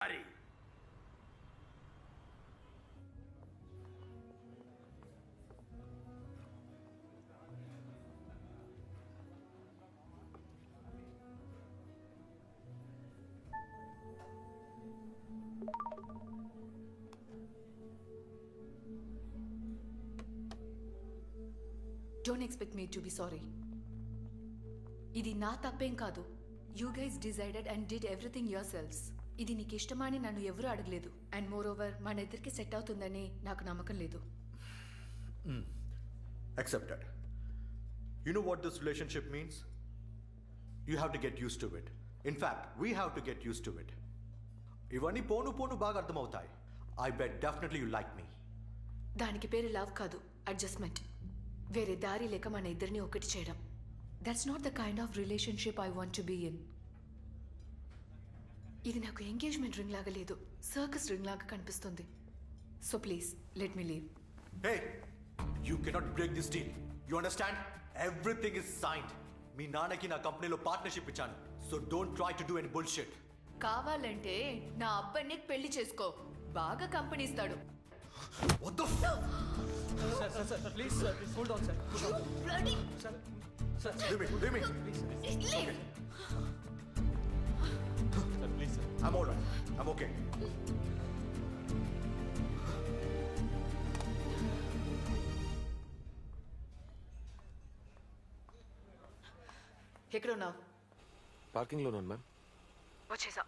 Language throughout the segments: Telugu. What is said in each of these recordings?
Hurry. Don't expect me to be sorry. ఇది నా తప్పేం కాదు. You guys decided and did everything yourselves. ఇది నీకు ఇష్టమని నన్ను ఎవరూ అడగలేదు. అండ్ మోర్ ఓవర్ మన ఇద్దరికి సెట్ అవుతుందని నాకు నమ్మకం లేదు. Accepted. You know what this relationship means? You have to get used to it. In fact, we have to get used to it. ఇవన్నీ పోను పోను బాగా అర్థమవుతాయి. I bet definitely you like me. దానికి పేరు లవ్ కాదు, అడ్జస్ట్మెంట్. వేరే దారి లేక మన ఇద్దరిని ఒకటి చేయడం. That's not the kind of relationship I want to be in. ఇది నాకు ఎంగేజ్మెంట్ రింగ్ లాగా లేదు, సర్కస్ రింగ్ లాగా కనిపిస్తుంది. So please let me leave. Hey, you cannot break this deal. You understand? Everything is signed. మీ నాన్నకి నా కంపెనీలో పార్ట్నర్షిప్ ఇచ్చాను. So don't try to do any bullshit. కావాలంటే నా అబ్బాయిని పెళ్లి చేసుకో, బాగా కంపెనీ ఇస్తాడు. What the fuck? Sir, please, sir, cool down, sir. Bloody! Sir, Leave me. Leave! sir, please, sir. I'm all right. I'm okay. ఎక్కడ ఉన్నావు? పార్కింగ్లో ఉన్నాను మ్యామ్. వచ్చేసా.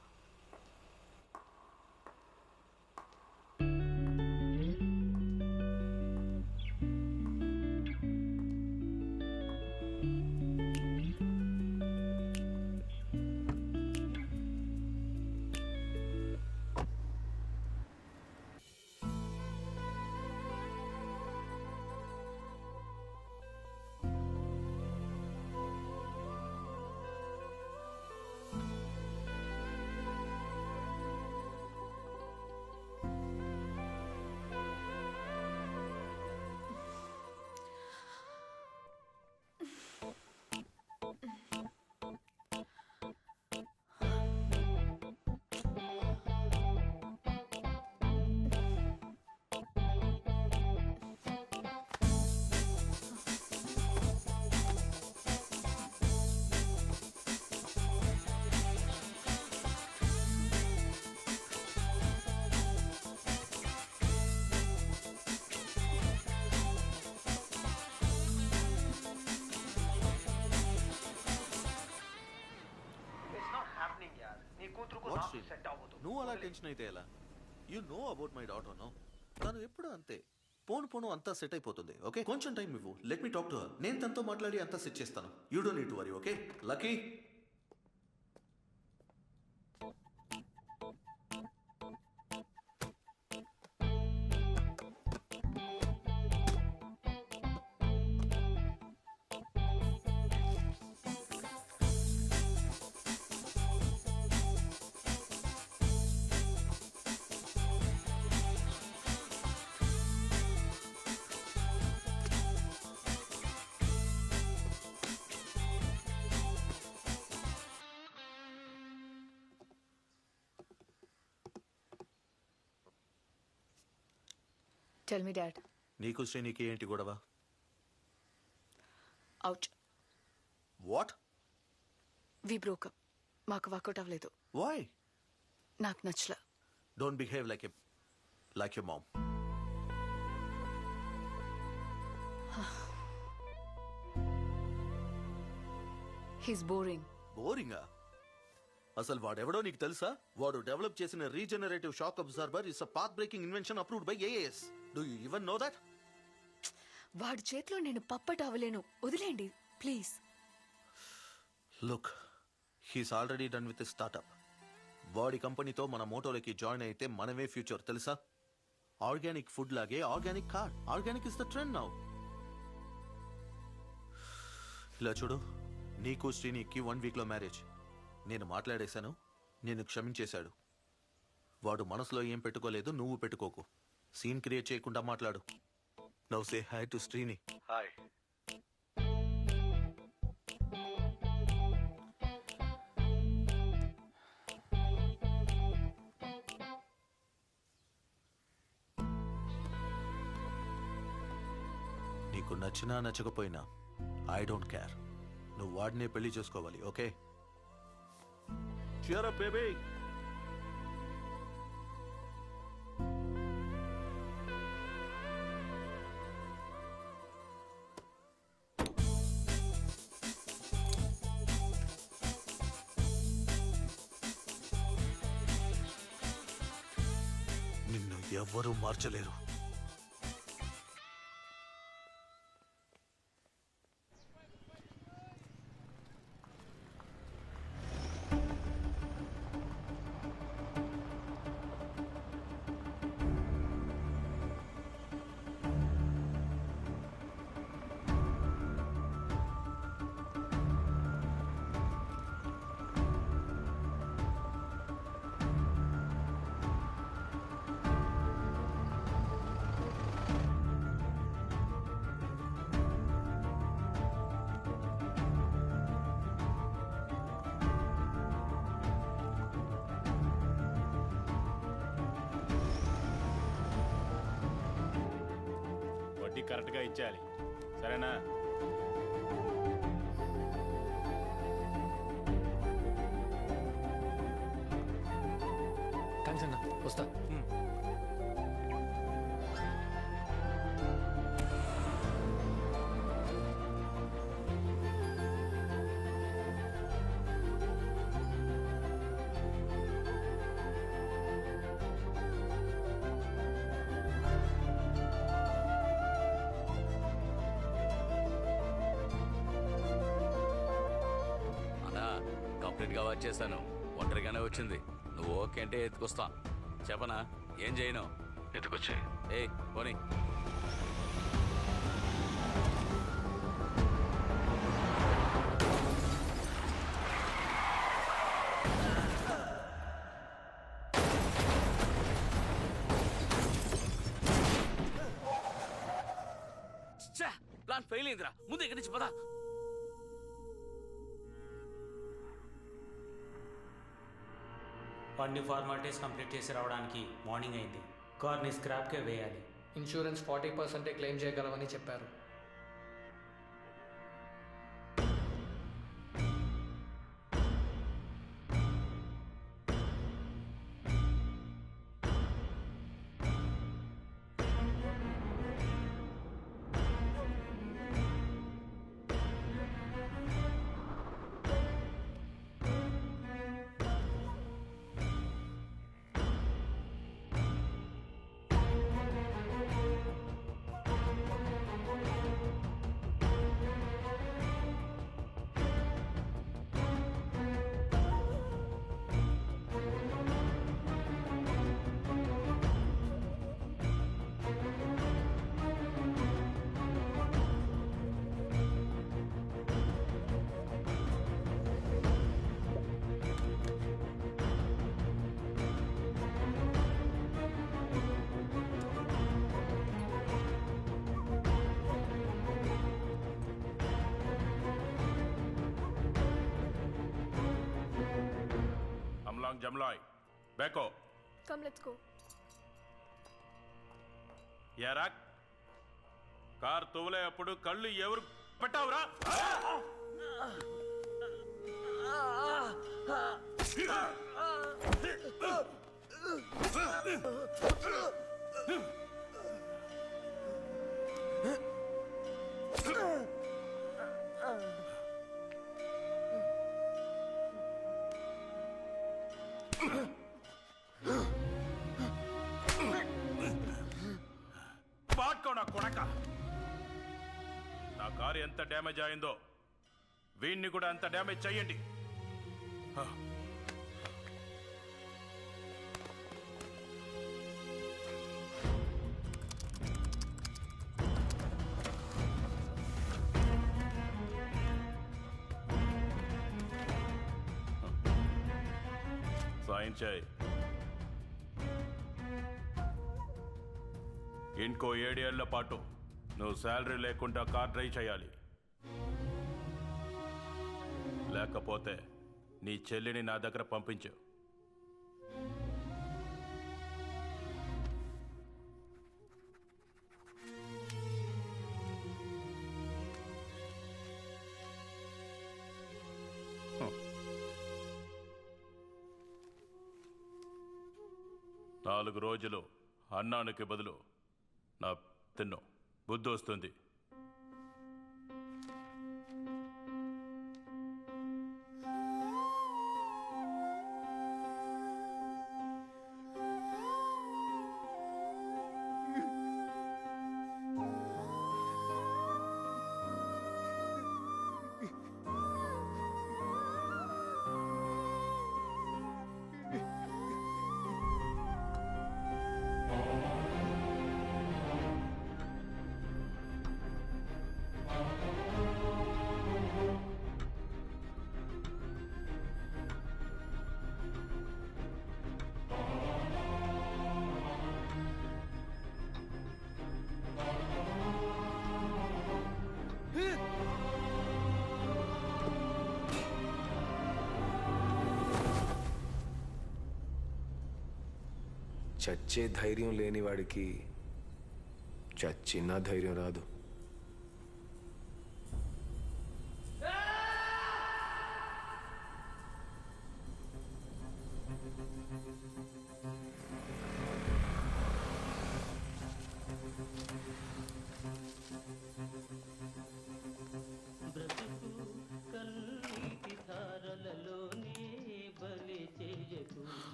నువ్వు అలా టెన్షన్ అయితే ఎలా? You know about my daughter no. తను ఎప్పుడు అంతే, పోను అంతా సెట్ అయిపోతుంది. ఓకే, కొంచెం టైం ఇవ్వు. Let me talk to her. నేను తనతో మాట్లాడి అంతా సెట్ చేస్తాను. You don't need to worry. Okay Lucky. Tell me, Dad. నీకు శ్రీనికి ఏంటి గొడవ? Ouch. What? We broke up. మాకు వర్కౌట్ అవ్వలేదు. వై? నాకు నచ్చల. Don't behave like your mom. He's boring. బోరింగా? అసలు వాడెవడో నీకు తెలుసా? వాడు డెవలప్ చేసిన regenerative shock absorber is a path breaking invention approved by AAS. Do you even know that? వాడి చేతిలో నేను పప్పట్ అవ్వలేను. వదిలేండి please. Look, he's already done with startup. వాడి కంపెనీతో మన మోటోలోకి జాయిన్ అయితే మనమే ఫ్యూచర్ తెలుసా? ఆర్గానిక్ ఫుడ్ లాగే organic car. Organic is the trend now. ఇలా చూడు, నీకు శ్రీనికి 1 వీక్లో మ్యారేజ్. నేను మాట్లాడేశాను, నేను క్షమించేశాడు. వాడు మనసులో ఏం పెట్టుకోలేదు, నువ్వు పెట్టుకోకు. సీన్ క్రియేట్ చేయకుండా మాట్లాడు. Now say hi to Srini. Hi. నీకు నచ్చినా నచ్చకపోయినా ఐ డోంట్ కేర్. నువ్వు వాడినే పెళ్లి చేసుకోవాలి, ఓకే? Cheer up, baby. నిన్ను ఎవ్వరూ మార్చలేరు. వడ్డీ కరెక్ట్గా ఇచ్చేయాలి, సరేనా? థ్యాంక్స్ అన్న, వస్తా. అన్నా కంప్లీట్గా వర్క్ చేశాను. ఒంటరిగానే వచ్చింది. నువ్వు ఓకే అంటే ఎత్తుకొస్తా. చెప్పనా ఏం చేయను? ఎత్తుకొచ్చే. ఏయ్ పోనీ. ప్లాన్ ఫెయిల్ అయిందిరా. ముందు ఇక్కడి నుంచి పదా. అన్ని ఫార్మాలిటీస్ కంప్లీట్ చేసి రావడానికి మార్నింగ్ అయింది. కార్ని స్క్రాప్కే వేయాలి. ఇన్సూరెన్స్ 40% క్లెయిమ్ చేయగలమని చెప్పారు. Jamloy, Beko. Come, let's go. Yarak, car తోలేటప్పుడు కళ్ళు ఎవరు పెట్టావురా? నా కారు ఎంత డ్యామేజ్ అయిందో వీణ్ణి కూడా అంత డ్యామేజ్ చేయండి. సాయం చేయి. ఇంకో 7 ఏళ్ల పాటు నువ్వు శాలరీ లేకుండా కార్ డ్రైవ్ చేయాలి. లేకపోతే నీ చెల్లిని నా దగ్గర పంపించు. 4 రోజులు అన్నానికి బదులు నా తిన్ను బుద్ధి వస్తుంది. చచ్చే ధైర్యం లేని వాడికి చచ్చినా ధైర్యం రాదు.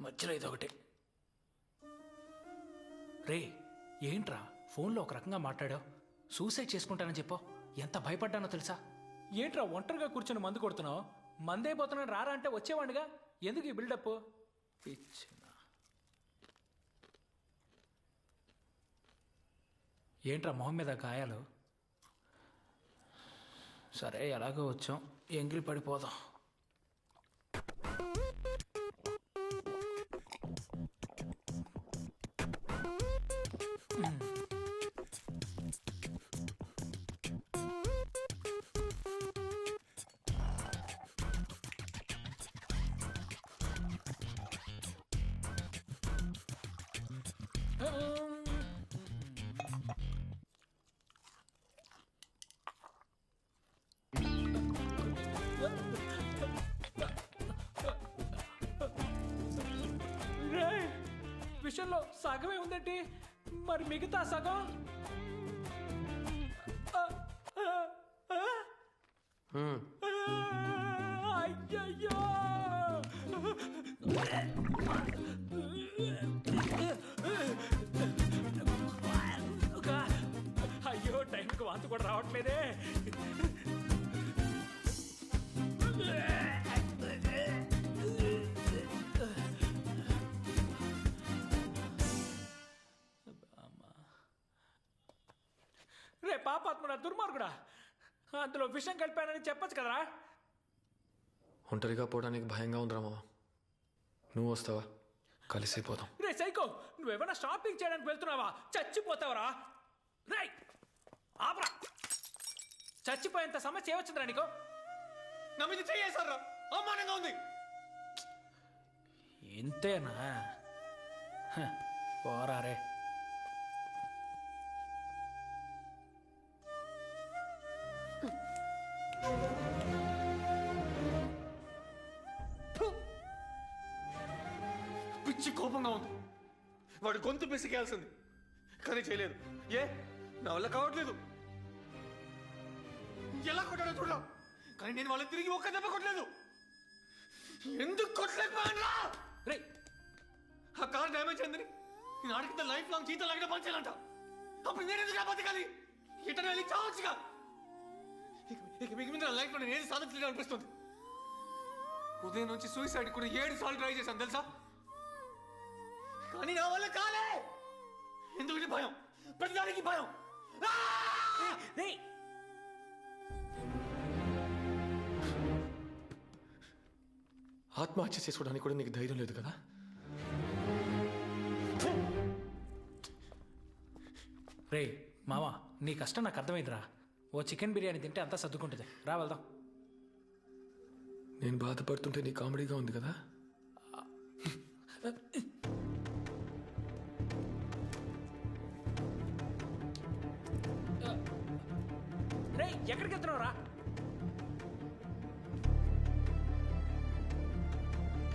మధ్యలో ఇదొకటి. రే ఏంట్రా ఫోన్లో ఒక రకంగా మాట్లాడావు, సూసైడ్ చేసుకుంటానని చెప్పావు. ఎంత భయపడ్డానో తెలుసా? ఏంట్రా ఒంటరిగా కూర్చొని మందు కొడుతున్నావు? మందైపోతున్నాను రారా అంటే వచ్చేవాడిగా, ఎందుకు ఈ బిల్డప్? ఏంట్రా మొహం మీద గాయాలు? సరే ఎలాగో వచ్చాం, ఎంగిలి పడిపోదాం. విషయంలో సగమే ఉందండి, మరి మిగతా సగం అయ్యయ్యో. అయ్యో టైంకి వాంత కూడా రావట్లేదే. రే పాపాత్ముడా, దుర్మార్గుడా, అందులో విషం కలిపానని చెప్పచ్చు కదరా. ఒంటరిగా పోవడానికి భయంగా ఉందిరా మామ, నువ్వు వస్తావా? కలిసిపోదాం. రే సైకో, నువ్వేమైనా షాపింగ్ చేయడానికి వెళ్తున్నావా? చచ్చిపోతావరా. రే ఆపరా, చచ్చిపోయేంత సమస్య ఏమొచ్చిందిరా నీకు? నా మీద చేయేశారా, అవమానంగా ఉంది. ఇంతేనా? పోరా రే. పిచ్చి కోపంగా ఉంది. వాడు గొంతు పిసికేయాల్సింది, కానీ చేయలేదు. ఏ నా వల్ల కావట్లేదు. ఎలా కొట్టాడో చూడడం, కానీ నేను వాళ్ళని తిరిగి ఒక్క దెబ్బ కొట్టలేదు. ఎందుకు కొట్టలేకపోయాను? రే ఆ కార్ డ్యామేజ్ అయిందని నేను ఆడికింత లైఫ్ లాంగ్ జీతం లాగా పంచాలంట. అప్పుడు నేను ఎందుకు బతకాలి? ఇతను వెళ్ళి చావచ్చుగా. ఇక మిగిలిన లైఫ్లో నేను ఏది సాధించలేదు అనిపిస్తుంది. ఉదయం నుంచి సూసైడ్ కూడా 7 సార్లు ట్రై చేశాను తెలుసా, కానీ నా వల్ల కాలే. ఎందుకంటే భయం, ప్రతిదానికి భయం. ఆత్మహత్య చేసుకోవడానికి కూడా నీకు ధైర్యం లేదు కదా? రే మావా, నీ కష్టం నాకు అర్థమైందిరా. ఓ చికెన్ బిర్యానీ తింటే అంతా సర్దుకుంటుంది. రా వెళ్దాం. నేను బాధపడుతుంటే నీ కామెడీగా ఉంది కదా? రే ఎక్కడికి వెళ్తున్నావు రా?